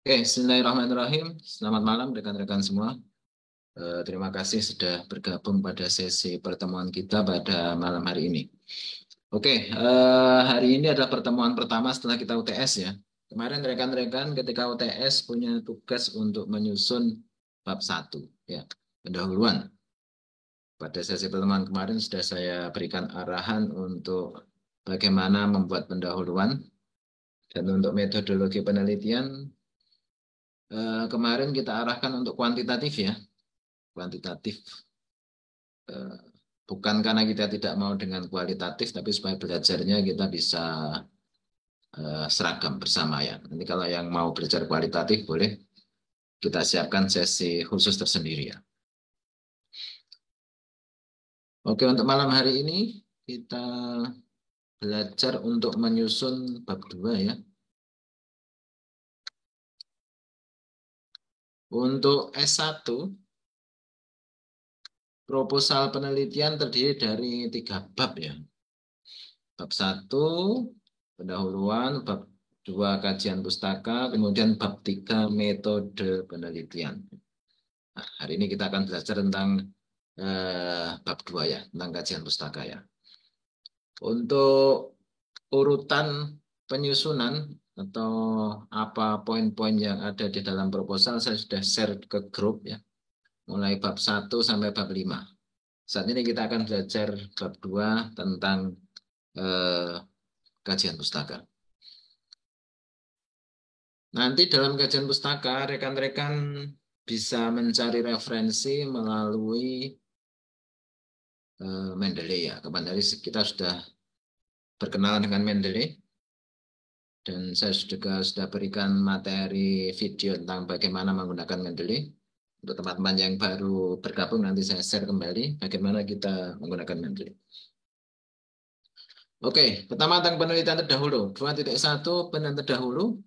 Oke, Bismillahirrahmanirrahim. Selamat malam rekan-rekan semua. Terima kasih sudah bergabung pada sesi pertemuan kita pada malam hari ini. Oke, hari ini adalah pertemuan pertama setelah kita UTS ya. Kemarin rekan-rekan ketika UTS punya tugas untuk menyusun bab 1 ya, pendahuluan. Pada sesi pertemuan kemarin sudah saya berikan arahan untuk bagaimana membuat pendahuluan dan untuk metodologi penelitian. Kemarin kita arahkan untuk kuantitatif ya, kuantitatif. Bukan karena kita tidak mau dengan kualitatif, tapi supaya belajarnya kita bisa seragam bersama ya. Nanti kalau yang mau belajar kualitatif boleh kita siapkan sesi khusus tersendiri ya. Oke, untuk malam hari ini kita belajar untuk menyusun bab 2 ya. Untuk S1, proposal penelitian terdiri dari 3 bab ya. Bab 1, pendahuluan, bab 2, kajian pustaka, kemudian bab 3, metode penelitian. Nah, hari ini kita akan belajar tentang bab 2 ya, tentang kajian pustaka ya. Untuk urutan penyusunan atau apa poin-poin yang ada di dalam proposal saya sudah share ke grup ya. Mulai bab 1 sampai bab 5. Saat ini kita akan belajar bab 2 tentang kajian pustaka. Nanti dalam kajian pustaka rekan-rekan bisa mencari referensi melalui Mendeley ya. Kemarin tadi kita sudah berkenalan dengan Mendeley dan saya juga sudah berikan materi video tentang bagaimana menggunakan Mendeley. Untuk teman-teman yang baru bergabung nanti saya share kembali bagaimana kita menggunakan Mendeley. Oke, pertama tentang penelitian terdahulu. 2.1 penelitian terdahulu.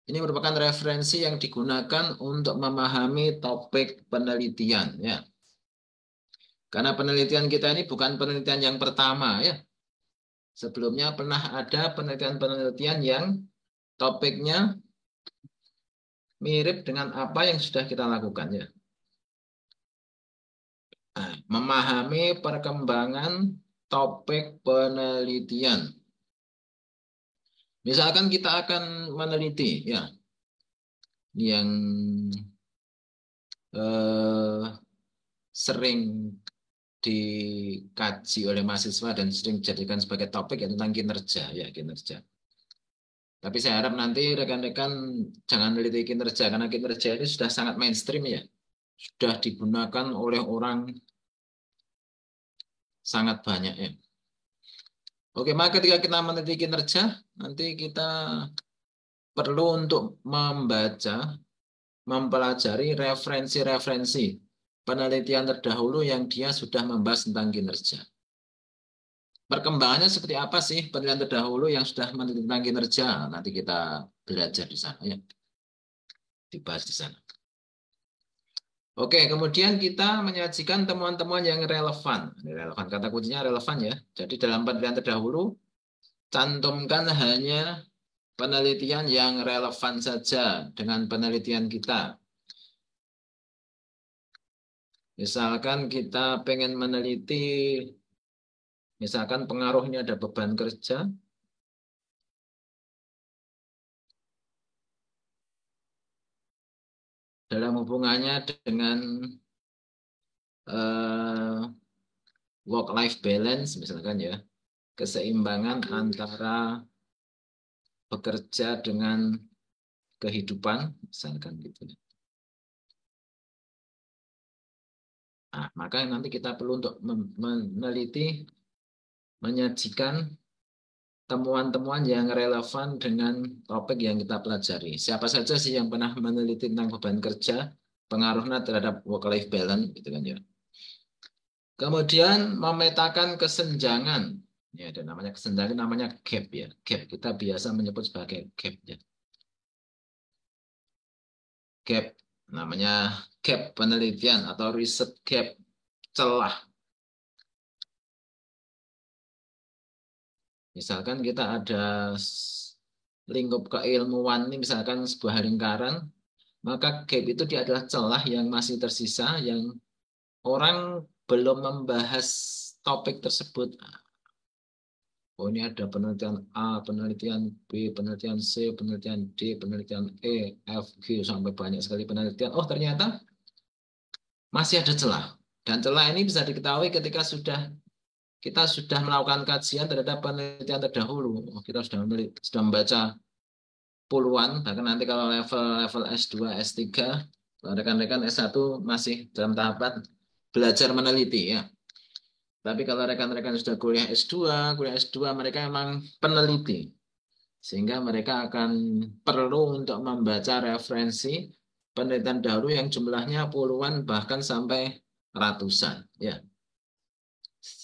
Ini merupakan referensi yang digunakan untuk memahami topik penelitian ya. Karena penelitian kita ini bukan penelitian yang pertama ya. Sebelumnya pernah ada penelitian-penelitian yang topiknya mirip dengan apa yang sudah kita lakukan ya. Nah, memahami perkembangan topik penelitian. Misalkan kita akan meneliti ya, yang sering dikaji oleh mahasiswa dan sering dijadikan sebagai topik ya tentang kinerja ya, kinerja. Tapi saya harap nanti rekan-rekan jangan meneliti kinerja karena kinerja ini sudah sangat mainstream ya. Sudah digunakan oleh orang sangat banyak ya. Oke, maka ketika kita meneliti kinerja, nanti kita perlu untuk membaca, mempelajari referensi-referensi penelitian terdahulu yang dia sudah membahas tentang kinerja. Perkembangannya seperti apa sih penelitian terdahulu yang sudah meneliti tentang kinerja? Nanti kita belajar di sana ya. Dibahas di sana. Oke, kemudian kita menyajikan temuan-temuan yang relevan. Ini relevan, kata kuncinya relevan ya. Jadi dalam penelitian terdahulu, cantumkan hanya penelitian yang relevan saja dengan penelitian kita. Misalkan kita pengen meneliti, misalkan pengaruhnya ada beban kerja, dalam hubungannya dengan work-life balance, misalkan ya, keseimbangan antara bekerja dengan kehidupan, misalkan gitu. Nah, maka nanti kita perlu untuk meneliti, menyajikan temuan-temuan yang relevan dengan topik yang kita pelajari. Siapa saja sih yang pernah meneliti tentang beban kerja, pengaruhnya terhadap work-life balance, gitu kan ya. Kemudian memetakan kesenjangan. Ya, ada namanya kesenjangan, namanya gap ya. Gap kita biasa menyebut sebagai gap ya. Gap namanya gap penelitian atau riset gap, celah. Misalkan kita ada lingkup keilmuan ini misalkan sebuah lingkaran, maka gap itu dia adalah celah yang masih tersisa yang orang belum membahas topik tersebut. Oh, ini ada penelitian A, penelitian B, penelitian C, penelitian D, penelitian E, F, G, sampai banyak sekali penelitian. Oh, ternyata masih ada celah. Dan celah ini bisa diketahui ketika kita sudah melakukan kajian terhadap penelitian terdahulu. Oh, kita sudah membaca puluhan, bahkan nanti kalau level S2, S3, rekan-rekan S1 masih dalam tahapan belajar meneliti ya. Tapi kalau rekan-rekan sudah kuliah S2 mereka memang peneliti. Sehingga mereka akan perlu untuk membaca referensi penelitian dahulu yang jumlahnya puluhan bahkan sampai ratusan ya.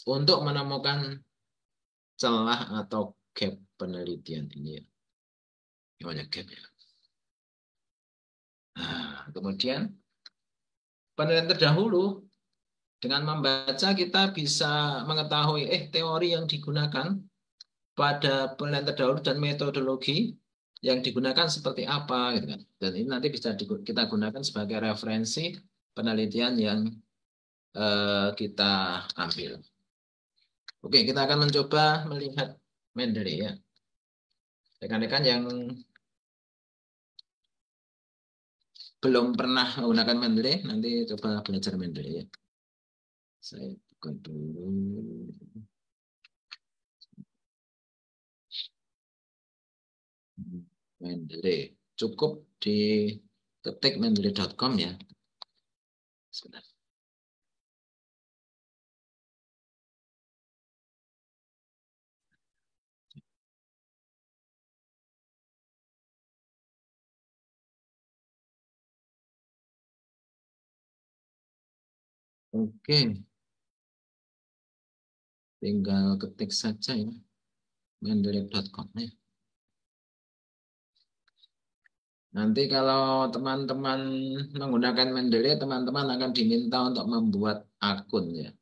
Untuk menemukan celah atau gap penelitian ini ya. Banyak gap ya. Nah, kemudian penelitian terdahulu dengan membaca kita bisa mengetahui teori yang digunakan pada penelitian terdahulu dan metodologi yang digunakan seperti apa gitu kan. Dan ini nanti bisa kita gunakan sebagai referensi penelitian yang kita ambil. Oke, kita akan mencoba melihat Mendeley ya. Rekan-rekan yang belum pernah menggunakan Mendeley, nanti coba belajar Mendeley ya. Saya buka dulu. Mendeley. Cukup di ketik mendeley.com ya. Sebentar. Oke, tinggal ketik saja ya. Mendeley.com ya. Nanti kalau teman-teman menggunakan Mendeley, teman-teman akan diminta untuk membuat akun ya.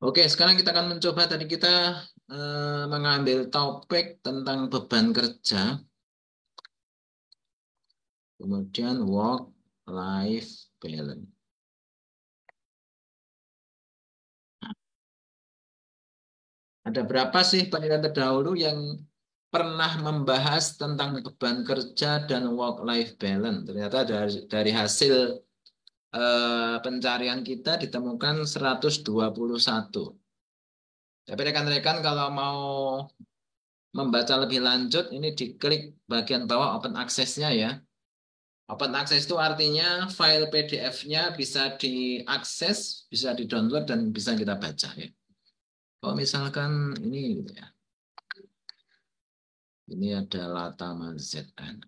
Oke, sekarang kita akan mencoba tadi kita mengambil topik tentang beban kerja, kemudian work-life balance. Ada berapa sih penelitian terdahulu yang pernah membahas tentang beban kerja dan work-life balance? Ternyata dari hasil pencarian kita ditemukan 121. Tapi rekan-rekan kalau mau membaca lebih lanjut, ini diklik bagian bawah open access-nya ya. Open access itu artinya file PDF-nya bisa diakses, bisa di-download, dan bisa kita baca ya. Kalau misalkan ini gitu ya. Ini ada Latama ZN.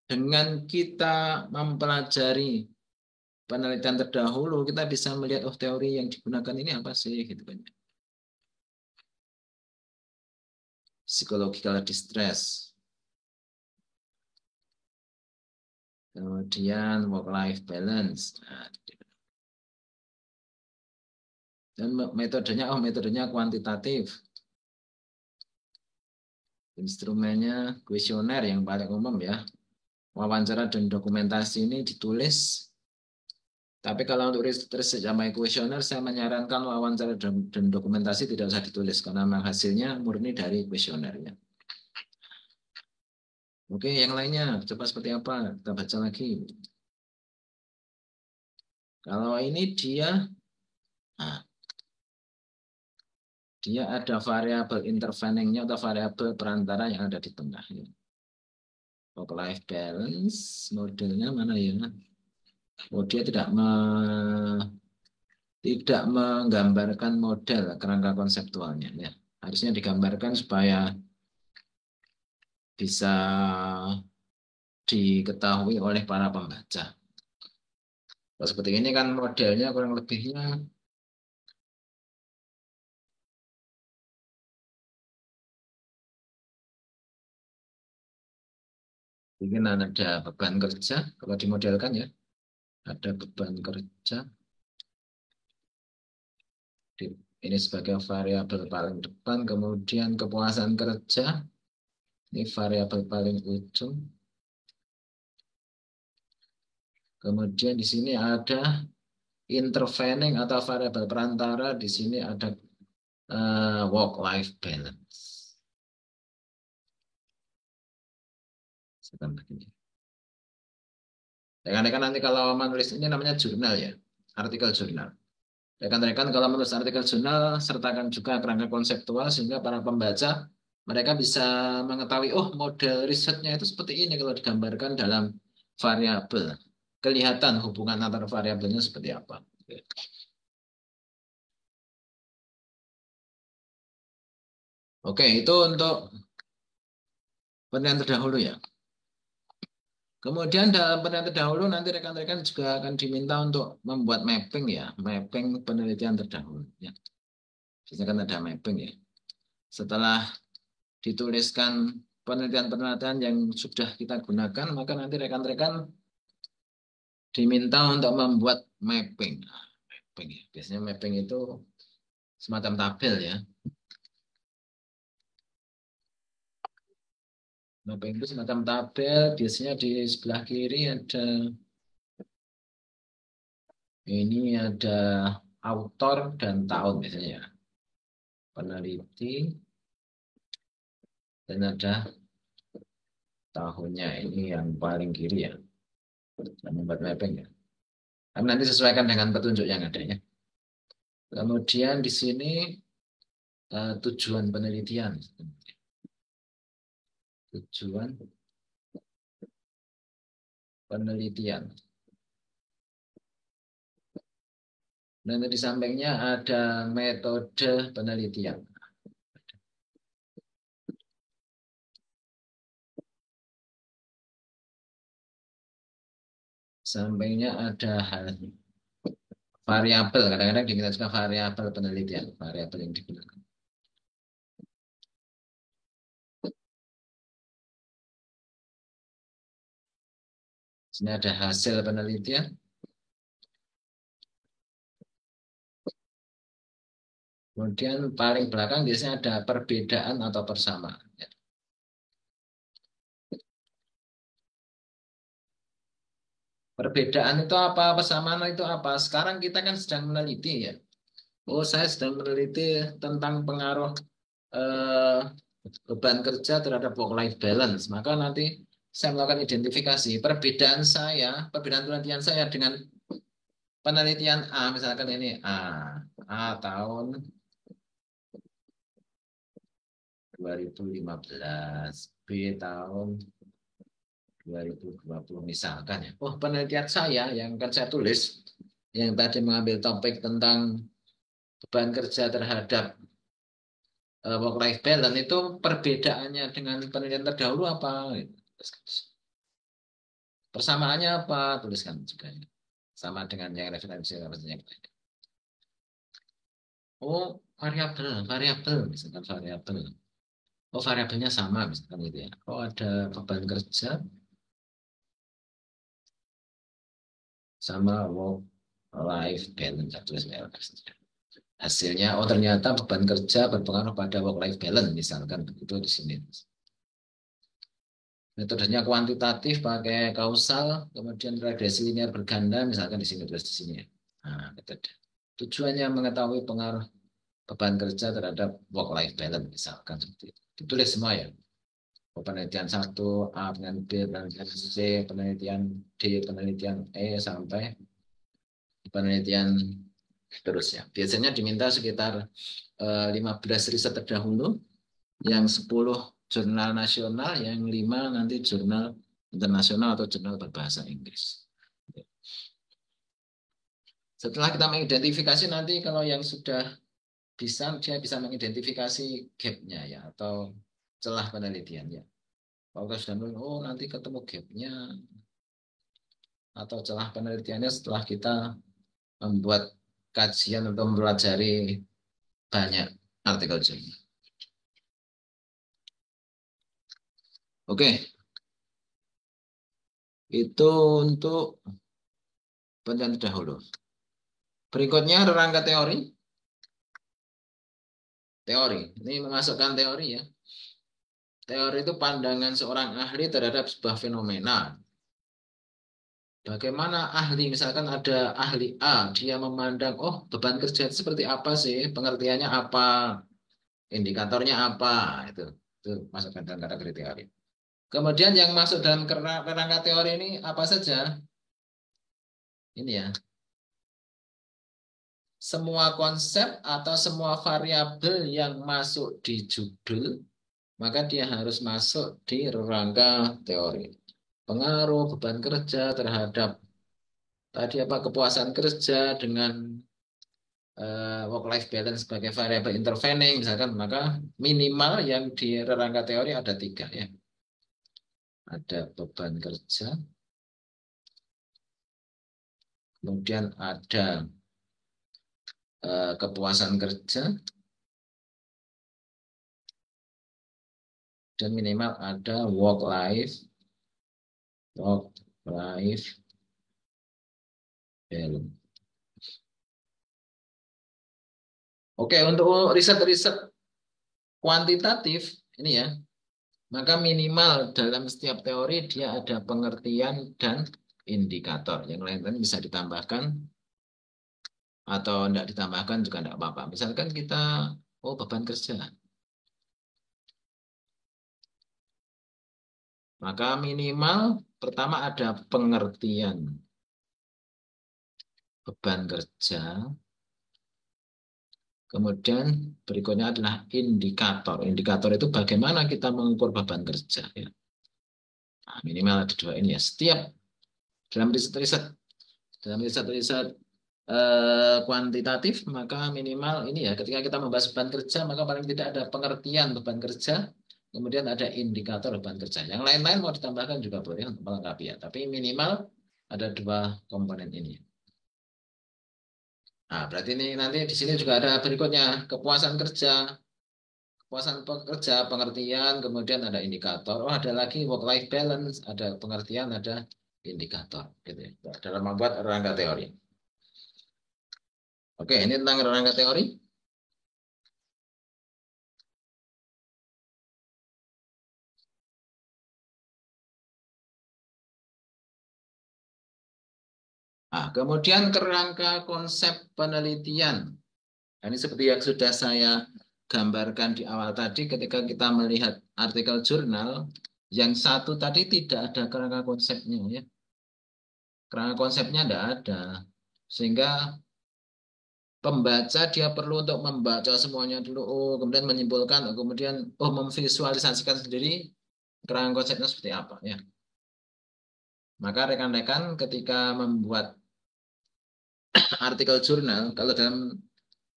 Dengan kita mempelajari penelitian terdahulu, kita bisa melihat teori yang digunakan ini apa sih gitu kan. Psychological distress. Kemudian work-life balance. Nah, dan metodenya kuantitatif. Instrumennya kuesioner yang paling umum ya. Wawancara dan dokumentasi ini ditulis. Tapi kalau untuk riset sama kuesioner, saya menyarankan wawancara dan dokumentasi tidak usah ditulis karena memang hasilnya murni dari kuesionernya. Oke, yang lainnya coba seperti apa? Kita baca lagi. Kalau ini nah, dia ada variabel interveningnya atau variabel perantara yang ada di tengah. Work-life balance, modelnya mana ya? Oh, dia tidak tidak menggambarkan model kerangka konseptualnya. Ya. Harusnya digambarkan supaya bisa diketahui oleh para pembaca. Kalau seperti ini kan modelnya kurang lebihnya mungkin ada beban kerja kalau dimodelkan ya. Ada beban kerja. Ini sebagai variabel paling depan, kemudian kepuasan kerja. Ini variabel paling ujung. Kemudian di sini ada intervening atau variabel perantara. Di sini ada work-life balance. Sekarang begini. Rekan-rekan nanti kalau menulis ini namanya jurnal ya, artikel jurnal. Rekan-rekan kalau menulis artikel jurnal sertakan juga kerangka konseptual sehingga para pembaca mereka bisa mengetahui oh model risetnya itu seperti ini kalau digambarkan dalam variabel. Kelihatan hubungan antara variabelnya seperti apa. Oke, itu untuk penelitian terdahulu ya. Kemudian dalam penelitian terdahulu nanti rekan-rekan juga akan diminta untuk membuat mapping ya, mapping penelitian terdahulu. Ya. Biasanya kan ada mapping ya. Setelah dituliskan penelitian-penelitian yang sudah kita gunakan, maka nanti rekan-rekan diminta untuk membuat mapping. Nah, mapping ya. Biasanya mapping itu semacam tabel ya. Mapping itu semacam tabel, biasanya di sebelah kiri ada autor dan tahun biasanya. Peneliti dan ada tahunnya, ini yang paling kiri ya. Membuat mapping ya. Karena nanti sesuaikan dengan petunjuk yang ada ya. Kemudian di sini tujuan penelitian. Tujuan penelitian. Nanti di sampingnya ada metode penelitian. Sampingnya ada variabel. Kadang-kadang kita juga variabel penelitian. Variabel yang digunakan. Sini ada hasil penelitian. Kemudian paling belakang biasanya ada perbedaan atau persamaan. Perbedaan itu apa? Persamaan itu apa? Sekarang kita kan sedang meneliti ya. Oh, saya sedang meneliti tentang pengaruh eh, beban kerja terhadap work-life balance. Maka nanti saya melakukan identifikasi perbedaan penelitian saya dengan penelitian A, misalkan ini A tahun 2015, B tahun 2020 misalkan ya. Oh, penelitian saya yang akan saya tulis, yang tadi mengambil topik tentang beban kerja terhadap work-life balance itu perbedaannya dengan penelitian terdahulu apa? Persamaannya apa? Tuliskan juga. Sama dengan yang referensi. Oh, variabel, misalkan variabel. Oh, variabelnya sama, misalkan gitu ya. Oh, ada beban kerja sama work life balance. Hasilnya, oh ternyata beban kerja berpengaruh pada work life balance, misalkan begitu di sini. Metodenya kuantitatif pakai kausal, kemudian regresi linear berganda, misalkan di sini terus di sini. Nah, metode. Tujuannya mengetahui pengaruh beban kerja terhadap work life balance, misalkan seperti itu. Ditulis semua ya. Penelitian 1, A, penelitian B, penelitian C, penelitian D, penelitian E, sampai penelitian seterusnya. Biasanya diminta sekitar 15 riset terdahulu, yang 10 jurnal nasional, yang 5 nanti jurnal internasional atau jurnal berbahasa Inggris. Setelah kita mengidentifikasi nanti kalau yang sudah bisa, dia bisa mengidentifikasi gap-nya ya atau celah penelitiannya. Kalau kita sudah menemukan, oh nanti ketemu gap-nya atau celah penelitiannya setelah kita membuat kajian atau mempelajari banyak artikel jurnal. Oke, itu untuk penelitian dahulu. Berikutnya rangka teori. Teori, ini memasukkan teori ya. Teori itu pandangan seorang ahli terhadap sebuah fenomena. Bagaimana ahli, misalkan ada ahli A, dia memandang, oh beban kerja itu seperti apa sih, pengertiannya apa, indikatornya apa, itu masukkan dalam kategori teori. Kemudian yang masuk dalam kerangka teori ini apa saja? Ini ya, semua konsep atau semua variabel yang masuk di judul, maka dia harus masuk di rangka teori. Pengaruh beban kerja terhadap tadi apa kepuasan kerja dengan work life balance sebagai variabel intervening misalkan, maka minimal yang di rangka teori ada 3 ya. Ada beban kerja, kemudian ada kepuasan kerja, dan minimal ada work life balance. Oke, untuk riset-riset kuantitatif ini ya, maka minimal dalam setiap teori dia ada pengertian dan indikator. Yang lain-lain bisa ditambahkan atau tidak ditambahkan juga tidak apa-apa. Misalkan kita, oh beban kerja. Maka minimal pertama ada pengertian beban kerja. Kemudian berikutnya adalah indikator. Indikator itu bagaimana kita mengukur beban kerja. Ya. Nah, minimal ada 2 ini ya. Setiap dalam riset-riset kuantitatif, maka minimal ini ya, ketika kita membahas beban kerja, maka paling tidak ada pengertian beban kerja, kemudian ada indikator beban kerja. Yang lain-lain mau ditambahkan juga boleh untuk melengkapi ya, tapi minimal ada 2 komponen ini. Nah, berarti ini nanti di sini juga ada berikutnya kepuasan kerja, pengertian, kemudian ada indikator. Oh, ada lagi work life balance, ada pengertian, ada indikator, gitu ya, dalam membuat rangka teori. Oke, ini tentang rangka teori. Nah, kemudian kerangka konsep penelitian. Nah, ini seperti yang sudah saya gambarkan di awal tadi, ketika kita melihat artikel jurnal, yang satu tadi tidak ada kerangka konsepnya. Ya. Kerangka konsepnya tidak ada. Sehingga pembaca dia perlu untuk membaca semuanya dulu, oh, kemudian menyimpulkan, oh, kemudian oh, memvisualisasikan sendiri kerangka konsepnya seperti apa. Ya. Maka rekan-rekan ketika membuat artikel jurnal, kalau dalam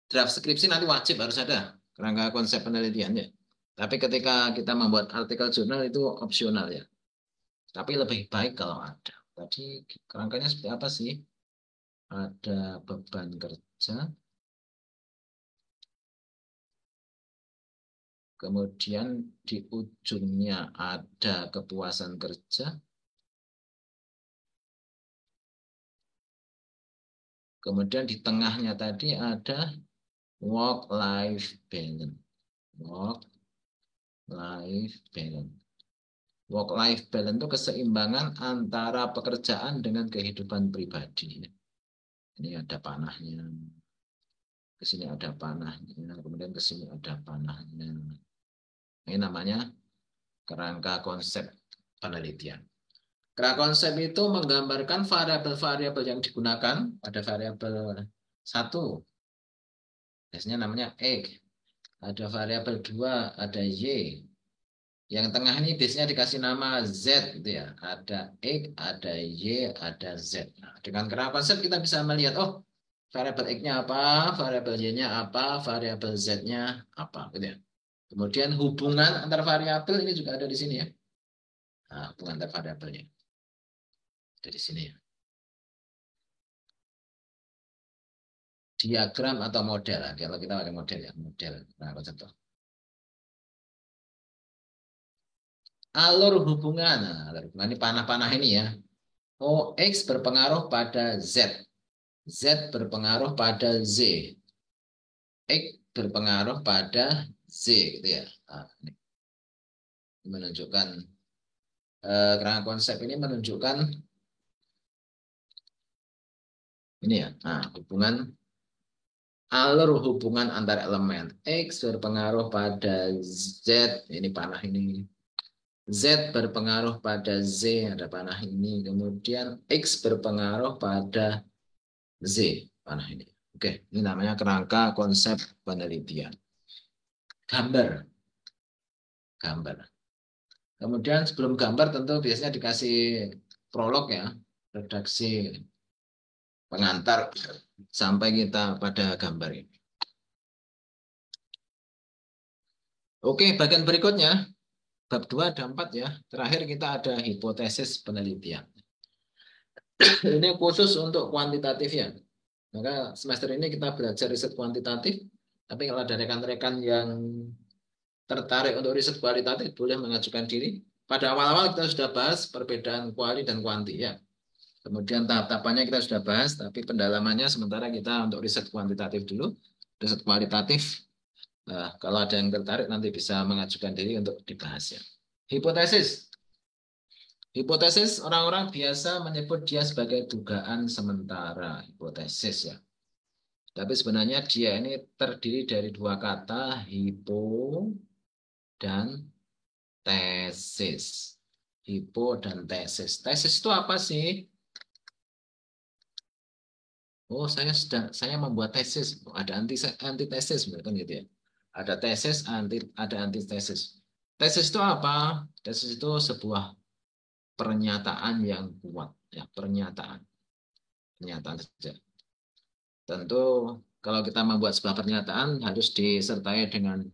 draft skripsi nanti wajib harus ada kerangka konsep penelitiannya. Tapi ketika kita membuat artikel jurnal itu opsional ya. Tapi lebih baik kalau ada. Tadi kerangkanya seperti apa sih? Ada beban kerja, kemudian di ujungnya ada kepuasan kerja, kemudian di tengahnya tadi ada work-life balance. Work-life balance. Work-life balance itu keseimbangan antara pekerjaan dengan kehidupan pribadi. Ini ada panahnya. Ke sini ada panahnya. Kemudian ke sini ada panahnya. Ini namanya kerangka konsep penelitian. Kerangka konsep itu menggambarkan variabel-variabel yang digunakan. Ada variabel 1. Biasanya namanya X. Ada variabel 2, ada Y. Yang tengah ini biasanya dikasih nama Z gitu ya. Ada X, ada Y, ada Z. Nah, dengan kerangka konsep kita bisa melihat, oh variabel X-nya apa, variabel Y-nya apa, variabel Z-nya apa, gitu ya. Kemudian hubungan antar variabel ini juga ada di sini ya. Nah, hubungan antar variabelnya ada di sini ya. Diagram atau model. Kalau kita pakai model ya, model. Nah, contoh. Alur hubungan. Nah, alur hubungan ini panah-panah ini ya. OX berpengaruh pada Z. Z berpengaruh pada Z. X berpengaruh pada Z gitu ya. Nah, ini menunjukkan kerangka konsep ini menunjukkan ini ya. Nah, alur hubungan antar elemen. X berpengaruh pada Z, ini panah ini. Z berpengaruh pada Z, ada panah ini. Kemudian X berpengaruh pada Z, panah ini. Oke, ini namanya kerangka konsep penelitian. Gambar. Gambar. Kemudian sebelum gambar tentu biasanya dikasih prolog ya, redaksi pengantar sampai kita pada gambar ini. Oke, bagian berikutnya. Bab 2 ada 4 ya. Terakhir kita ada hipotesis penelitian. Ini khusus untuk kuantitatif ya. Maka semester ini kita belajar riset kuantitatif. Tapi kalau ada rekan-rekan yang tertarik untuk riset kualitatif, boleh mengajukan diri. Pada awal-awal kita sudah bahas perbedaan kuali dan kuanti ya. Kemudian tahap-tahapannya kita sudah bahas, tapi pendalamannya sementara kita untuk riset kuantitatif dulu. Riset kualitatif, kalau ada yang tertarik nanti bisa mengajukan diri untuk dibahas ya. Hipotesis. Hipotesis orang-orang biasa menyebut dia sebagai dugaan sementara, hipotesis ya. Tapi sebenarnya dia ini terdiri dari dua kata, hipo dan tesis. Hipo dan tesis. Tesis itu apa sih? Oh, saya membuat tesis. Ada antitesis, kan gitu ya. Ada tesis, ada antitesis. Tesis itu apa? Tesis itu sebuah pernyataan yang kuat, ya, pernyataan saja. Tentu kalau kita membuat sebuah pernyataan harus disertai dengan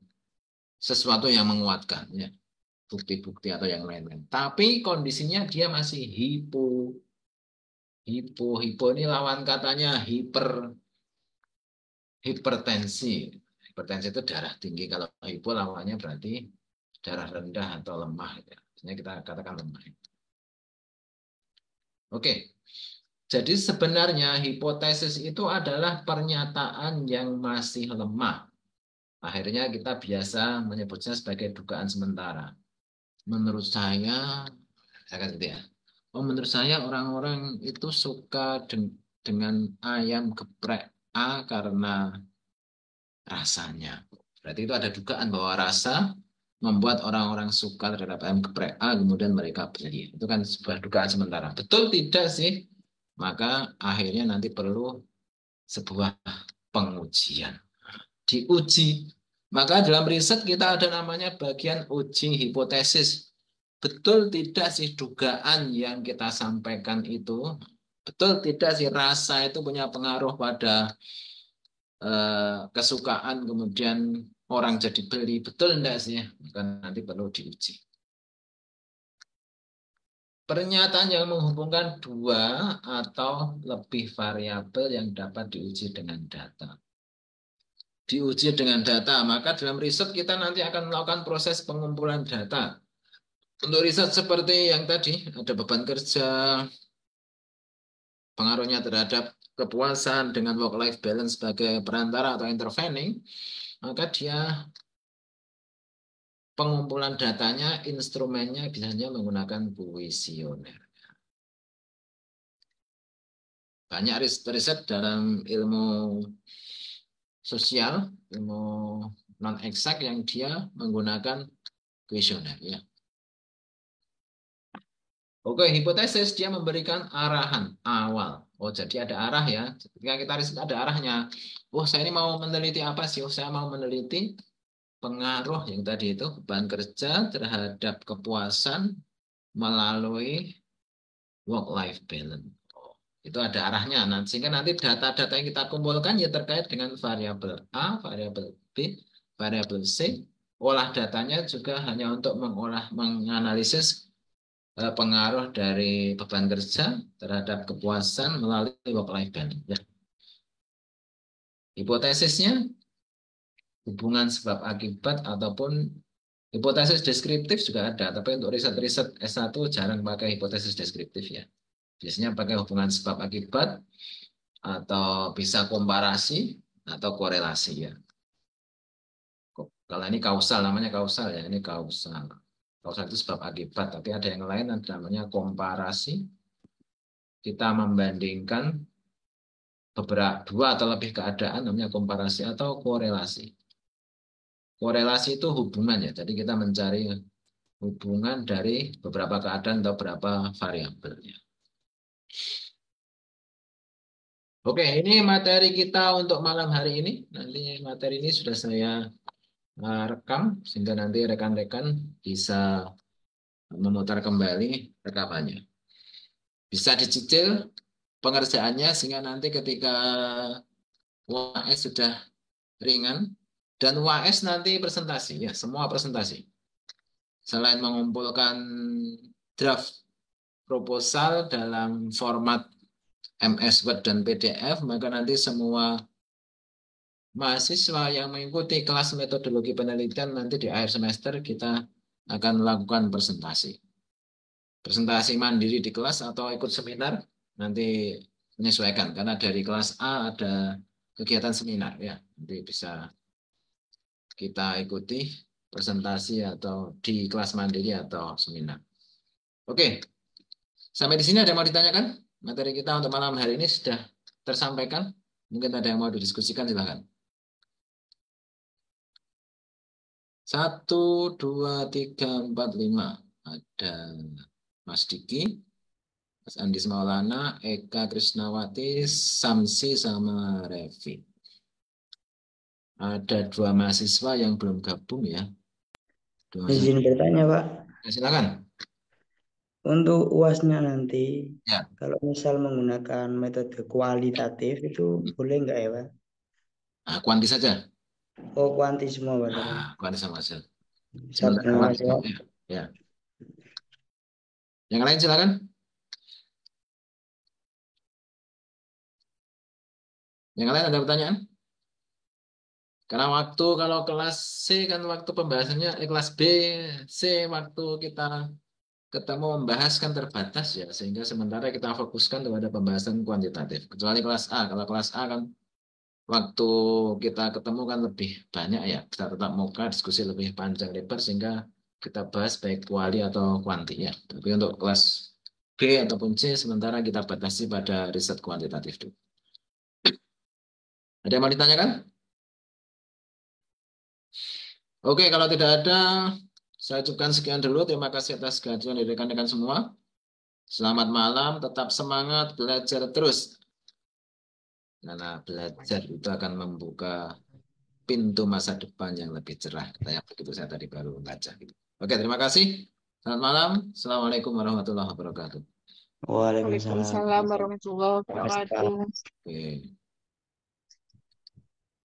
sesuatu yang menguatkan, ya, bukti-bukti atau yang lain-lain. Tapi kondisinya dia masih hipo ini lawan katanya hipertensi. Hipertensi itu darah tinggi. Kalau hipo lawannya berarti darah rendah atau lemah. Ya. Biasanya kita katakan lemah. Oke. Jadi sebenarnya hipotesis itu adalah pernyataan yang masih lemah. Akhirnya kita biasa menyebutnya sebagai dugaan sementara. Menurut saya kan gitu ya. Oh, menurut saya orang-orang itu suka dengan ayam geprek A karena rasanya. Berarti itu ada dugaan bahwa rasa membuat orang-orang suka terhadap ayam geprek A, kemudian mereka beli. Itu kan sebuah dugaan sementara. Betul tidak sih? Maka akhirnya nanti perlu sebuah pengujian. Diuji. Maka dalam riset kita ada namanya bagian uji hipotesis. Betul tidak sih dugaan yang kita sampaikan itu? Betul tidak sih rasa itu punya pengaruh pada kesukaan kemudian orang jadi beli? Betul enggak sih? Maka nanti perlu diuji. Pernyataan yang menghubungkan dua atau lebih variabel yang dapat diuji dengan data. Diuji dengan data, maka dalam riset kita nanti akan melakukan proses pengumpulan data. Untuk riset seperti yang tadi, ada beban kerja, pengaruhnya terhadap kepuasan dengan work-life balance sebagai perantara atau intervening, maka dia pengumpulan datanya, instrumennya biasanya menggunakan kuesioner. Banyak riset dalam ilmu sosial, ilmu non-eksak yang dia menggunakan kuesioner. Ya. Oke, hipotesis dia memberikan arahan awal. Oh, jadi ada arah ya. Ketika kita riset ada arahnya. Oh, saya ini mau meneliti apa sih? Oh, saya mau meneliti pengaruh yang tadi itu beban kerja terhadap kepuasan melalui work-life balance. Oh. Itu ada arahnya. Nah, sehingga nanti data-data yang kita kumpulkan ya terkait dengan variabel A, variabel B, variabel C. Olah datanya juga hanya untuk menganalisis pengaruh dari beban kerja terhadap kepuasan melalui work-life balance. Ya. Hipotesisnya hubungan sebab akibat ataupun hipotesis deskriptif juga ada, tapi untuk riset-riset S1 jarang pakai hipotesis deskriptif ya. Biasanya pakai hubungan sebab akibat atau bisa komparasi atau korelasi ya. Kalau ini kausal, namanya kausal ya, ini kausal. Kausal itu sebab akibat, tapi ada yang lain namanya komparasi. Kita membandingkan beberapa dua atau lebih keadaan namanya komparasi atau korelasi. Korelasi itu hubungan ya, jadi kita mencari hubungan dari beberapa keadaan atau beberapa variabelnya. Oke, ini materi kita untuk malam hari ini. Nanti materi ini sudah saya rekam sehingga nanti rekan-rekan bisa memutar kembali rekamannya. Bisa dicicil pengerjaannya sehingga nanti ketika UAS sudah ringan dan UAS nanti presentasi ya, semua presentasi. Selain mengumpulkan draft proposal dalam format MS Word dan PDF, maka nanti semua mahasiswa yang mengikuti kelas metodologi penelitian nanti di akhir semester kita akan melakukan presentasi. Presentasi mandiri di kelas atau ikut seminar nanti menyesuaikan karena dari kelas A ada kegiatan seminar ya. Nanti bisa kita ikuti presentasi atau di kelas mandiri atau seminar. Oke. Sampai di sini ada yang mau ditanyakan? Materi kita untuk malam hari ini sudah tersampaikan. Mungkin ada yang mau didiskusikan, silakan. 1, 2, 3, 4, 5. Ada Mas Diki, Mas Andi Maulana, Eka Krisnawati, Samsi, sama Revi. Ada 2 mahasiswa yang belum gabung ya. Izin bertanya, Pak. Ya, silakan. Untuk UASnya nanti, Ya. kalau misal menggunakan metode kualitatif itu boleh nggak ya, Pak? Nah, kuanti saja. Oh, kuanti semua, Pak. Nah, kuanti sama hasil. Sementara Terima kuanti. kasih, Pak. Ya. Ya. Yang lain silakan. Yang lain ada pertanyaan? Karena waktu kalau kelas C kan waktu pembahasannya, kelas B, C waktu kita ketemu membahas kan terbatas ya, sehingga sementara kita fokuskan kepada pembahasan kuantitatif. Kecuali kelas A, kalau kelas A kan waktu kita ketemu kan lebih banyak ya, kita tetap muka diskusi lebih panjang lebar sehingga kita bahas baik kuali atau kuanti ya. Tapi untuk kelas B ataupun C sementara kita batasi pada riset kuantitatif dulu. Ada yang mau ditanyakan? Oke, kalau tidak ada, saya ucapkan sekian dulu. Terima kasih atas kehadiran dari rekan-rekan semua. Selamat malam, tetap semangat, belajar terus. Karena belajar itu akan membuka pintu masa depan yang lebih cerah. Kayak begitu saya tadi baru baca. Gitu. Oke, terima kasih. Selamat malam. Assalamualaikum warahmatullahi wabarakatuh. Waalaikumsalam. Waalaikumsalam warahmatullahi Terima kasih, Pak. wabarakatuh. Oke.